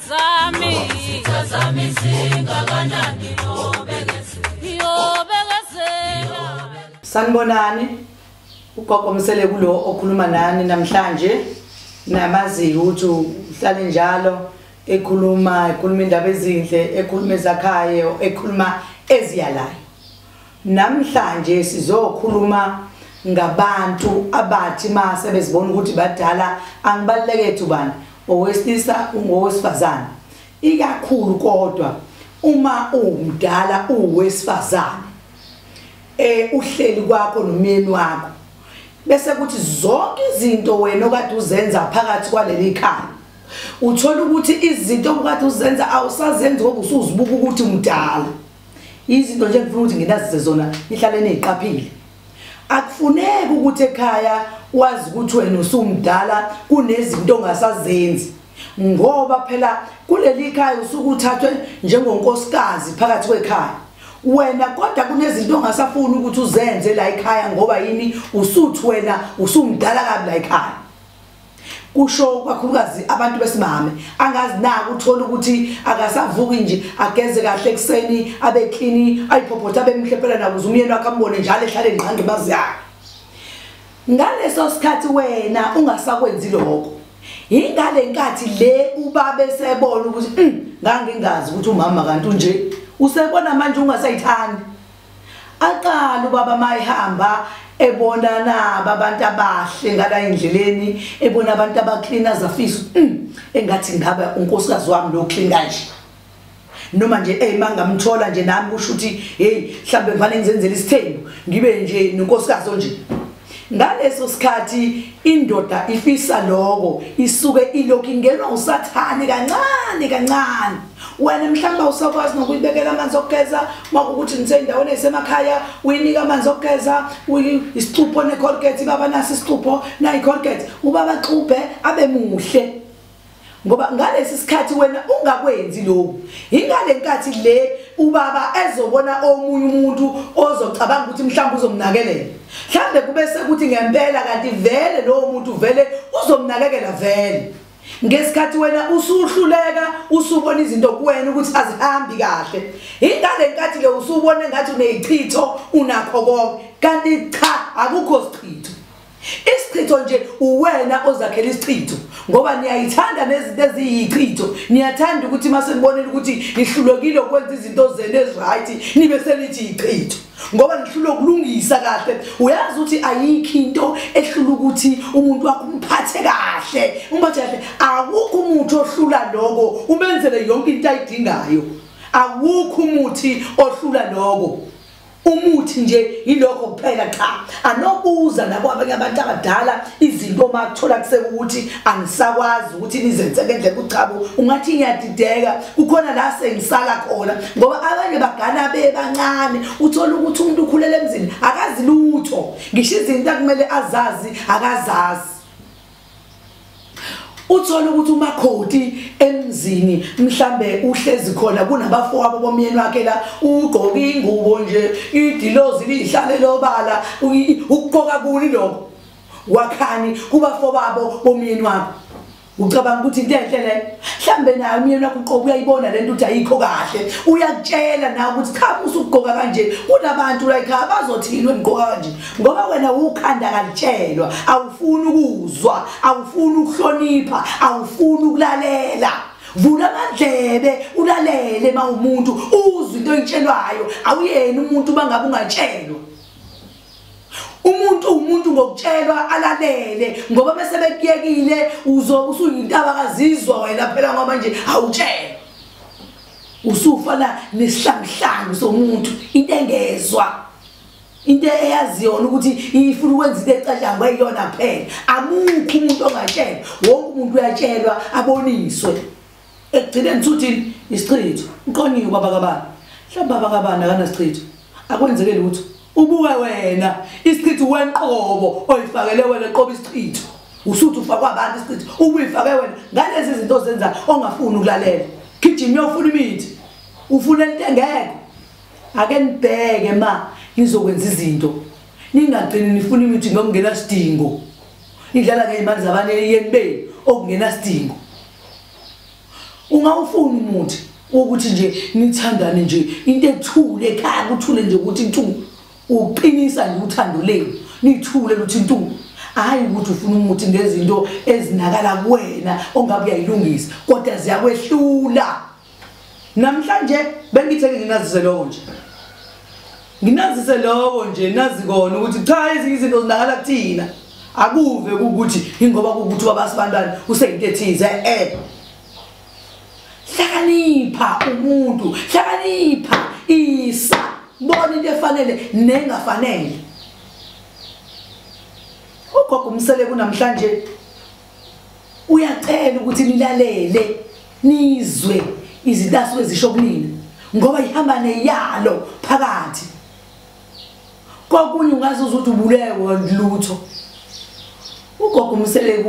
zami zingakanani yobekesela. Sanibonani ugogo Msele kulo okhuluma nani namhlanje namazi ukuthi uhlale njalo ekhuluma indaba ezinhle ekhuluma ezakhayo ekhuluma eziyalayo. Namhlanje sizokhuluma ngabantu abathi mase bezibona ukuthi badala angibalulekethu bani owesilisa ungowesifazane ikakhulu kodwa uma umdala uwesifazane uhleli kwakho nomyeni wakho bese kuthi zonke izinto wena okade uzenza phakathi kwaleli khaya uthola ukuthi izinto okade uzenza awusazenzi ngoba usuzibuka ukuthi umdala izinto nje ngifuna ukuthi nginazi zona ihlale neziqaphile. Akufuneki ukuthi ekhaya wazi ukuthi wena usumdala kunezinto ongasazenzi ngoba phela kuleli khaya usuku uthathwe njengonkosikazi phakathi kwekhaya wena kodwa kunezinto ongasafuni ukuthi uzenze la ekhaya ngoba yini usuthi wena usumdala kabi la ekhaya. Kusho kakhulukazi abantu besimame angazi naka uthola ukuthi akasavuki nje ageze kahle ekseni abe clean ayiphopotha bemhlephela nakuze umyeni wakhe ambone njalo ehlale enqange bazi yakhe. Ngaleso sikhathi wena ungasakwenzi lokho ingale nkathi le ubaba esebona ukuthi ngangingazi ukuthi umama kanti unje usebona manje ungasayithandi aqala ubaba mayihamba ebonana abantu abahle ngala indleleni ebona abantu abaclean azafisa engathi ngaba unkosikazi wami lo clean kanje noma nje mangamthola nje nami kusho ukuthi hey mhlambe ngivane ngizenzele isithembu ngibe nje nonkosikazi onje. Ngaleso sikhathi indoda ifisa lokho isuke ilokhu ingenwa usathane kancane wena mhlamba usakwazi nokuyibekela amanzi okugeza makukuthi nithe endaweni esemakhaya uyinika amanzi okugeza isixupho necolgate baba nasi isixupho na icolgate ubaba xuphe abe muhle ngoba ngalesi sikhathi wena ungakwenzi lokho ingale nkathi le ubaba ezobona omunye umuntu ozocabanga ukuthi mhlamba uzomnakelela mhlambe kube sekuthi ngempela kanti vele lo muntu vele uzomnakekela vele ngesikhathi wena usuhluleka usubona izinto kuwena ukuthi azihambi kahle ingale nkathi le usubona ngathi uneyichitho unakho konke kanti cha akukho sichitho. Isichitho nje uwena ozakhela isichitho ngoba niyayithanda nezinto eziyichitho niyathanda ukuthi mase nibonela ukuthi nihlulekile ukwenza izinto zenu eziright nibe selithi ichitho ngoba nihlulo kulungisa kahle uyazi ukuthi ayikho into ehlula ukuthi umuntu wakho umphathe kahle akukho umuntu ohlula lokho umenzele yonke into ayidingayo akukho umuthi ohlula lokho. Umuthi nje ilokho kuphela cha anobuza nabo abanye abantu abadala izinto makuthola kusekuthi angisakwazi ukuthi nizenze ngendlela uchabu ungathi ngiyadideka kukhona la sengisala khona ngoba abanye bagana bebancane uthola ukuthi umuntu ukhulela emzini akazi lutho ngisho izinto akumele azazi akazazi. Uthola ukuthi umakhoti emzini mhlambe uhlezi khona kunabafowabo bomyeni wakhe la ugqoka ingubo nje idilozi lihlale lobala ukugqoka kuni lokho wakhani kubafowabo bomyeni wakhe ucabanga ukuthi into enhle le mhlambe naye umyeni wakhe uqobo uyayibona lento ukuthi ayikho kahle uyakutshela nawe ukuthi cha usugqoka kanje kunabantu la ekhaya bazothini wengqoka kanje ngoba wena ukhanda kalitshelwa awufuni ukuzwa awufuni ukuhlonipha awufuni ukulalela. Vula amadlebe ulalele mawumuntu uzwe into oyitshelwayo awuyena umuntu bangabe ungatshelwa. Umuntu ngokutshelwa alalele ngoba bese bekuyekile usuyintaba akazizwa wena phela ngoba nje awutshelwa usufana nesihlangu somuntu into engezwa into eyaziyo ukuthi ifuna ukwenza into ecajangwe yona phela amukho umuntu ongatshelwa wonke umuntu uyatshelwa aboniswe ekugcineni uthini isichitho uqonyiwe baba kabani mhlawumbe baba kabani akanasichitho akwenzeke lutho ubuke wena isichitho wenqobo oyifakele wena eqobo isichitho usuthi ufakwa abantu isichitho ubuyifake wena ngalezi zinto zenza ongafuni ukulalela gijima uyofuna imithi ufuna into engekho ake nibheke ma nizokwenza izinto ningagcini nifuna imithi ngokungena sidingo idlala ngeimali zabanye yenibeni okungena sidingo ungawufuni umuthi ukuthi nje nithandane nje into ethule ekhaya kuthule nje ukuthi intu uqinisa nje uthando lenu nithule luthi intu hayi ukuthi ufuna umuthi ngezinto ezinakala kuwena ongabe uyayilungisa kodwa ziyakwehlula namhlanje bengitheke nginazise lokho nje nginazise lokho nje nazi kona ukuthi cha ezinye izinto zinakala kuthina akuve ukuthi ingoba ukuthi wabasibantwana useyinto ethize hlakanipha umuntu hlakanipha isa bona into efanele nengafanele ugogo umsele kunamhlanje uyacela ukuthi nilalele nizwe izintasu ezisho kunina ngoba ihamba neyalo phakathi kokunye ungazuza ukuthi ubulewe lutho ugogo umsele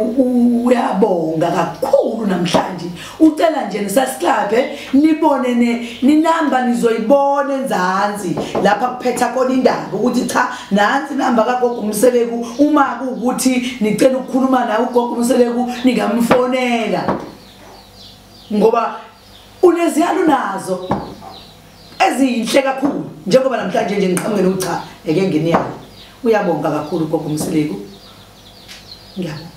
uyabonga kakhulu namhlanje ucela nje nisasiklaphe nibone ninamba nizoyibona enzansi lapha kuphetha khona indaba ukuthi cha nansi namba kagogo umseleku uma ukuthi nicela ukukhuluma naye ugogo umseleku ningamfonela ngoba uneziyalo nazo ezinhle kakhulu njengoba namhlanje nje ngiqhamukela ucha eke nginiyalo uyabonga kakhulu ugogo umseleku ngiyabonga